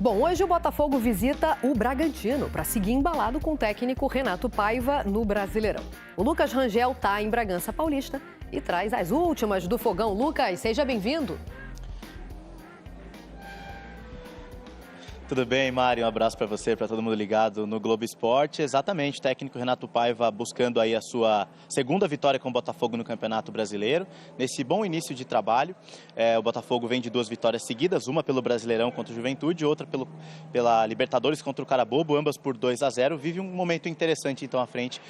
Bom, hoje o Botafogo visita o Bragantino para seguir embalado com o técnico Renato Paiva no Brasileirão. O Lucas Rangel está em Bragança Paulista e traz as últimas do Fogão. Lucas, seja bem-vindo. Tudo bem, Mari? Um abraço para você, para todo mundo ligado no Globo Esporte. Exatamente, o técnico Renato Paiva buscando aí a sua segunda vitória com o Botafogo no Campeonato Brasileiro. Nesse bom início de trabalho, o Botafogo vem de 2 vitórias seguidas, uma pelo Brasileirão contra o Juventude, outra pela Libertadores contra o Carabobo, ambas por 2-0. Vive um momento interessante então à frente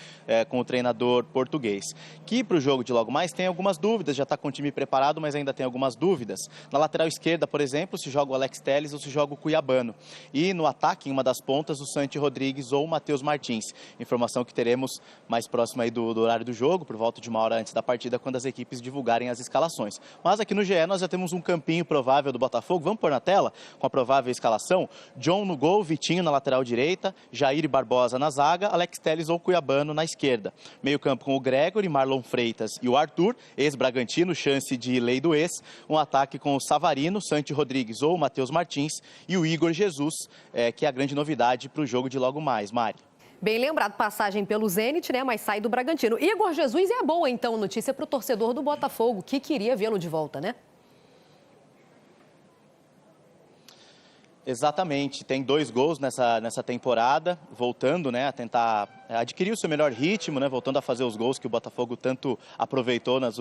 com o treinador português. Que para o jogo de logo mais tem algumas dúvidas, já está com o time preparado, mas ainda tem algumas dúvidas. Na lateral esquerda, por exemplo, se joga o Alex Telles ou se joga o Cuiabano. E no ataque, em uma das pontas, o Santi Rodrigues ou o Matheus Martins. Informação que teremos mais próximo aí do horário do jogo, por volta de 1 hora antes da partida, quando as equipes divulgarem as escalações. Mas aqui no GE nós já temos um campinho provável do Botafogo. Vamos pôr na tela com a provável escalação. John no gol, Vitinho na lateral direita, Jair e Barbosa na zaga, Alex Telles ou Cuiabano na esquerda. Meio campo com o Gregory, Marlon Freitas e o Arthur, ex-Bragantino, chance de lei do ex. Um ataque com o Savarino, Santi Rodrigues ou o Matheus Martins e o Igor Jesus, que é a grande novidade para o jogo de logo mais, Mari. Bem lembrado, passagem pelo Zenit, né? Mas sai do Bragantino. Igor Jesus é boa, então, notícia para o torcedor do Botafogo, que queria vê-lo de volta, né? Exatamente, tem 2 gols nessa temporada, voltando, né, a tentar adquirir o seu melhor ritmo, né, voltando a fazer os gols que o Botafogo tanto aproveitou na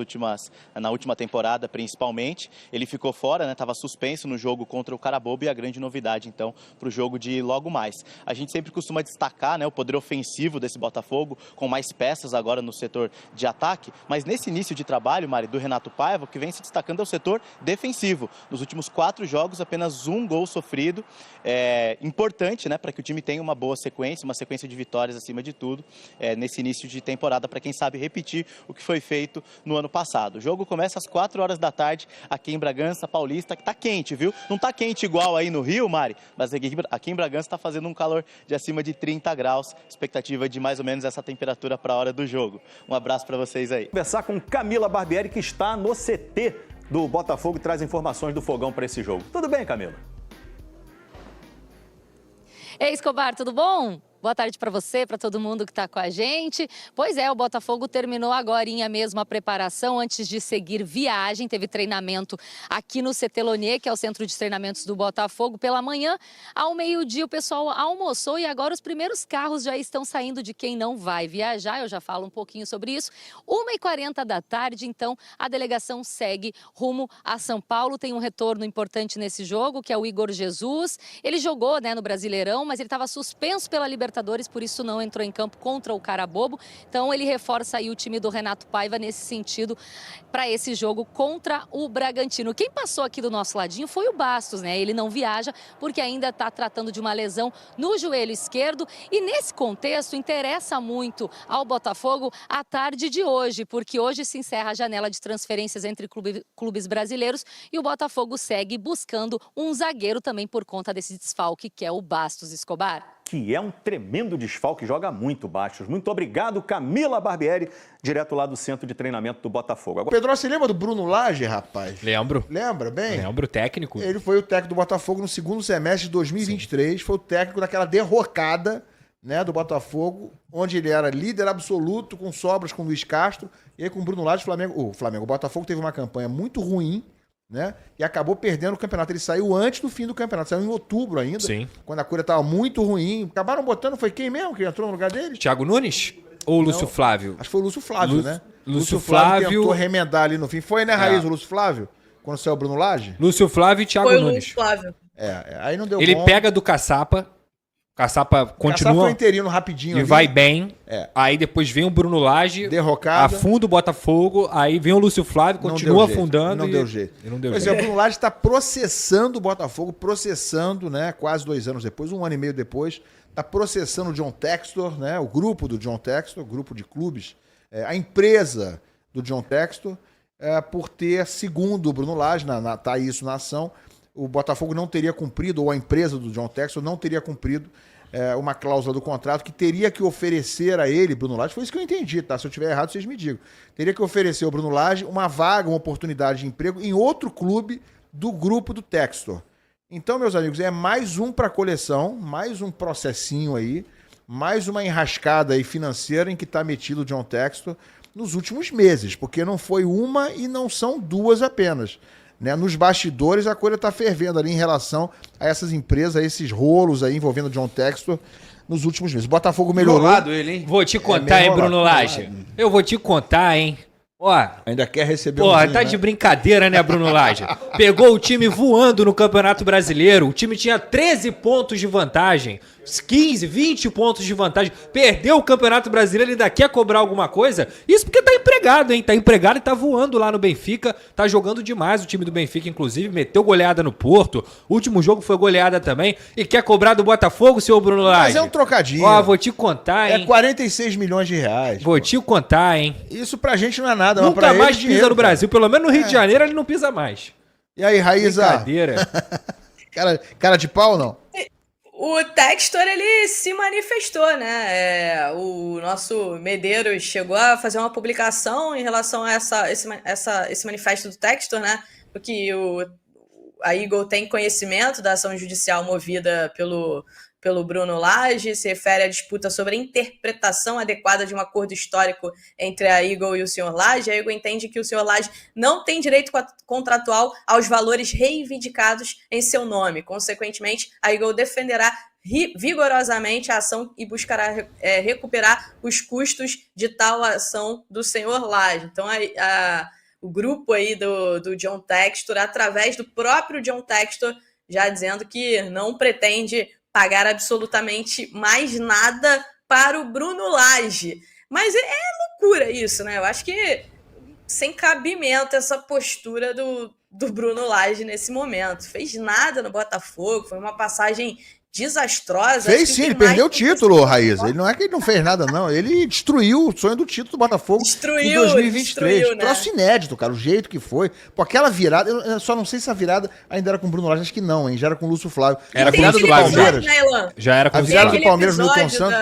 última temporada, principalmente. Ele ficou fora, né, estava suspenso no jogo contra o Carabobo e a grande novidade, então, para o jogo de logo mais. A gente sempre costuma destacar, né, o poder ofensivo desse Botafogo, com mais peças agora no setor de ataque, mas nesse início de trabalho, Mari, do Renato Paiva, o que vem se destacando é o setor defensivo. Nos últimos 4 jogos, apenas 1 gol sofrido. Importante, né, para que o time tenha uma boa sequência, uma sequência de vitórias acima de tudo, nesse início de temporada, para quem sabe repetir o que foi feito no ano passado. O jogo começa às 4 horas da tarde aqui em Bragança Paulista, que está quente, viu? Não está quente igual aí no Rio, Mari, mas aqui em Bragança está fazendo um calor de acima de 30 graus, expectativa de mais ou menos essa temperatura para a hora do jogo. Um abraço para vocês aí. Conversar com Camila Barbieri, que está no CT do Botafogo e traz informações do Fogão para esse jogo. Tudo bem, Camila? Ei, Escobar, tudo bom? Boa tarde para você, para todo mundo que está com a gente. Pois é, o Botafogo terminou agorinha mesmo a preparação antes de seguir viagem. Teve treinamento aqui no CT Lonier, que é o centro de treinamentos do Botafogo. Pela manhã, ao meio-dia, o pessoal almoçou e agora os primeiros carros já estão saindo de quem não vai viajar. Eu já falo um pouquinho sobre isso. 1h40 da tarde, então, a delegação segue rumo a São Paulo. Tem um retorno importante nesse jogo, que é o Igor Jesus. Ele jogou, né, no Brasileirão, mas ele estava suspenso pela Libertadores, por isso não entrou em campo contra o Carabobo. Então ele reforça aí o time do Renato Paiva nesse sentido para esse jogo contra o Bragantino. Quem passou aqui do nosso ladinho foi o Bastos, né? Ele não viaja porque ainda está tratando de uma lesão no joelho esquerdo e nesse contexto interessa muito ao Botafogo a tarde de hoje, porque hoje se encerra a janela de transferências entre clubes brasileiros e o Botafogo segue buscando um zagueiro também por conta desse desfalque que é o Bastos, Escobar. Que é um tremendo desfalque, joga muito Bastos. Muito obrigado, Camila Barbieri, direto lá do centro de treinamento do Botafogo. Agora... Pedro, você lembra do Bruno Lage, rapaz? Lembro. Lembra bem? Lembro, técnico. Ele foi o técnico do Botafogo no segundo semestre de 2023, Sim. Foi o técnico daquela derrocada, né, do Botafogo, onde ele era líder absoluto, com sobras com o Luiz Castro, e aí com o Bruno Lage, o Botafogo teve uma campanha muito ruim, né? E acabou perdendo o campeonato. Ele saiu antes do fim do campeonato, saiu em outubro ainda, Sim. Quando a coisa estava muito ruim. Acabaram botando, foi quem mesmo que entrou no lugar dele? Thiago Nunes ou Lúcio Flávio? Acho que foi o Lúcio Flávio, né? Lúcio Flávio tentou remendar ali no fim. Foi, né, Raiz, o Lúcio Flávio? Quando saiu o Bruno Lage? Lúcio Flávio e Thiago Nunes. Lúcio Flávio. Aí não deu Ele bom. pega do Caçapa. Caçapa continua. Caçapa foi interino rapidinho. E ali vai bem. É. Aí depois vem o Bruno Lage. Derrocada. Afunda o Botafogo. Aí vem o Lúcio Flávio, continua afundando. Não deu jeito. Pois é, o Bruno Lage está processando o Botafogo, né? Quase 2 anos depois, 1 ano e meio depois. Está processando o John Textor, né? O grupo do John Textor, grupo de clubes, a empresa do John Textor, por ter, segundo o Bruno Lage, tá isso na ação, o Botafogo não teria cumprido, ou a empresa do John Textor não teria cumprido uma cláusula do contrato que teria que oferecer a ele, Bruno Lage, foi isso que eu entendi, tá? Se eu estiver errado, vocês me digam. Teria que oferecer ao Bruno Lage uma vaga, uma oportunidade de emprego em outro clube do grupo do Textor. Então, meus amigos, é mais um para coleção, mais um processinho aí, mais uma enrascada aí financeira em que está metido o John Textor nos últimos meses, porque não foi uma e não são duas apenas. Né? Nos bastidores a coisa está fervendo ali em relação a essas empresas, a esses rolos aí envolvendo o John Textor nos últimos meses. O Botafogo melhorou. Enrolado ele, hein? Vou te contar, hein, Bruno Lage? Eu vou te contar, hein? Ó, ainda quer receber porra, tá de brincadeira, né, Bruno Lage? Pegou o time voando no Campeonato Brasileiro. O time tinha 13 pontos de vantagem. 15, 20 pontos de vantagem. Perdeu o Campeonato Brasileiro, ele ainda quer cobrar alguma coisa? Isso porque tá empregado, hein? Tá empregado e tá voando lá no Benfica. Tá jogando demais o time do Benfica, inclusive. Meteu goleada no Porto. O último jogo foi goleada também. E quer cobrar do Botafogo, senhor Bruno Lage? Mas é um trocadinho. Ó, vou te contar, hein? É 46 milhões de reais. Vou te contar, hein? Isso pra gente não é nada. Nunca mais pisa dinheiro, no Brasil. Pelo menos no Rio de Janeiro ele não pisa mais. E aí, Raíza? Brincadeira. cara de pau ou não? O Textor, ele se manifestou, né? O nosso Medeiros chegou a fazer uma publicação em relação a esse manifesto do Textor, né? Porque a Eagle tem conhecimento da ação judicial movida pelo Bruno Lage, se refere à disputa sobre a interpretação adequada de um acordo histórico entre a Eagle e o Sr. Lage. A Eagle entende que o Sr. Lage não tem direito contratual aos valores reivindicados em seu nome. Consequentemente, a Eagle defenderá vigorosamente a ação e buscará recuperar os custos de tal ação do Sr. Lage. Então, o grupo aí do John Textor, através do próprio John Textor, já dizendo que não pretende pagar absolutamente mais nada para o Bruno Lage. Mas é loucura isso, né? Eu acho que sem cabimento essa postura do Bruno Lage nesse momento. Fez nada no Botafogo, foi uma passagem desastrosa. Fez sim, ele perdeu o título, Raíza. Ele não é que ele não fez nada, não. Ele destruiu o sonho do título do Botafogo em 2023. Né? Troço inédito, cara, o jeito que foi. Pô, aquela virada, eu só não sei se a virada ainda era com o Bruno Lage, acho que não, hein? Já era com o Lúcio Flávio. Era com o Lúcio Flávio, né, já era com a virada do Palmeiras no Milton Santos.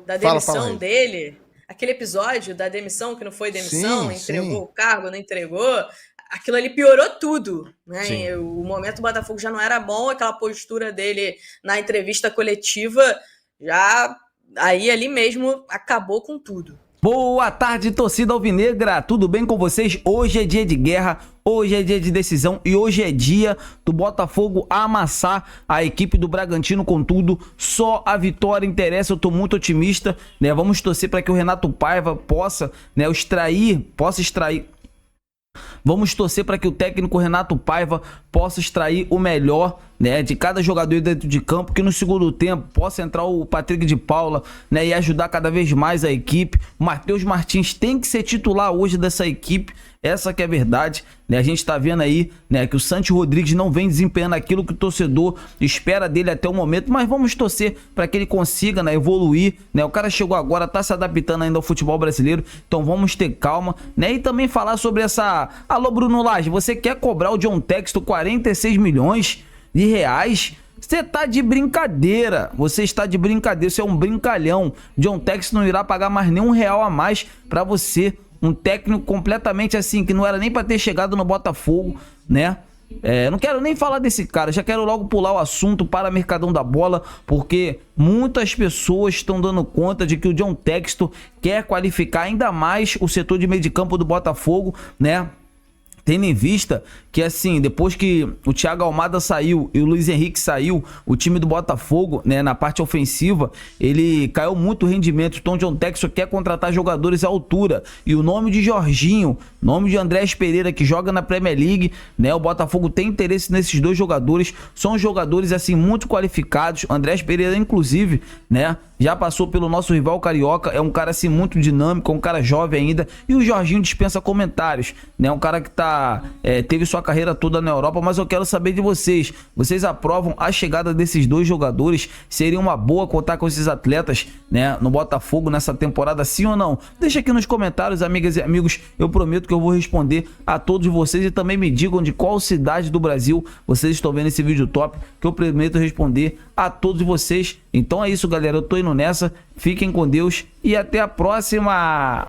Da demissão dele, aquele episódio da demissão, que não foi demissão, entregou o cargo, não entregou. Aquilo ali piorou tudo, né? O momento do Botafogo já não era bom, aquela postura dele na entrevista coletiva já aí ali mesmo acabou com tudo. Boa tarde, torcida alvinegra, tudo bem com vocês? Hoje é dia de guerra, hoje é dia de decisão e hoje é dia do Botafogo amassar a equipe do Bragantino com tudo. Só a vitória interessa, eu tô muito otimista, né? Vamos torcer para que o Renato Paiva possa, né, extrair. Vamos torcer para que o técnico Renato Paiva possa extrair o melhor, né, de cada jogador dentro de campo, que no segundo tempo possa entrar o Patrick de Paula, né, e ajudar cada vez mais a equipe. O Matheus Martins tem que ser titular hoje dessa equipe, essa que é a verdade, né? A gente tá vendo aí, né, que o Santi Rodrigues não vem desempenhando aquilo que o torcedor espera dele até o momento, mas vamos torcer para que ele consiga, né, evoluir, né? O cara chegou agora, tá se adaptando ainda ao futebol brasileiro, então vamos ter calma, né? E também falar sobre essa... Alô, Bruno Lage, você quer cobrar o John Textor 46 milhões de reais? Você tá de brincadeira, você está de brincadeira, você é um brincalhão. John Textor não irá pagar mais nem R$1 a mais para você. Um técnico completamente assim, que não era nem para ter chegado no Botafogo, né? Não quero nem falar desse cara, já quero logo pular o assunto para Mercadão da Bola, porque muitas pessoas estão dando conta de que o John Textor quer qualificar ainda mais o setor de meio de campo do Botafogo, né? Tendo em vista que, assim, depois que o Thiago Almada saiu e o Luiz Henrique saiu, o time do Botafogo, né, na parte ofensiva, ele caiu muito o rendimento. Então, o John Textor quer contratar jogadores à altura. E o nome de Jorginho, nome de Andrés Pereira, que joga na Premier League, né, o Botafogo tem interesse nesses dois jogadores. São jogadores, assim, muito qualificados. Andrés Pereira, inclusive, né, já passou pelo nosso rival carioca, é um cara assim muito dinâmico, um cara jovem ainda, e o Jorginho dispensa comentários, né? Um cara que teve sua carreira toda na Europa, mas eu quero saber de vocês. Vocês aprovam a chegada desses dois jogadores? Seria uma boa contar com esses atletas, né, no Botafogo nessa temporada, sim ou não? Deixa aqui nos comentários, amigas e amigos, eu prometo que eu vou responder a todos vocês, e também me digam de qual cidade do Brasil vocês estão vendo esse vídeo top, que eu prometo responder a todos vocês. Então é isso, galera, eu tô indo nessa, fiquem com Deus e até a próxima!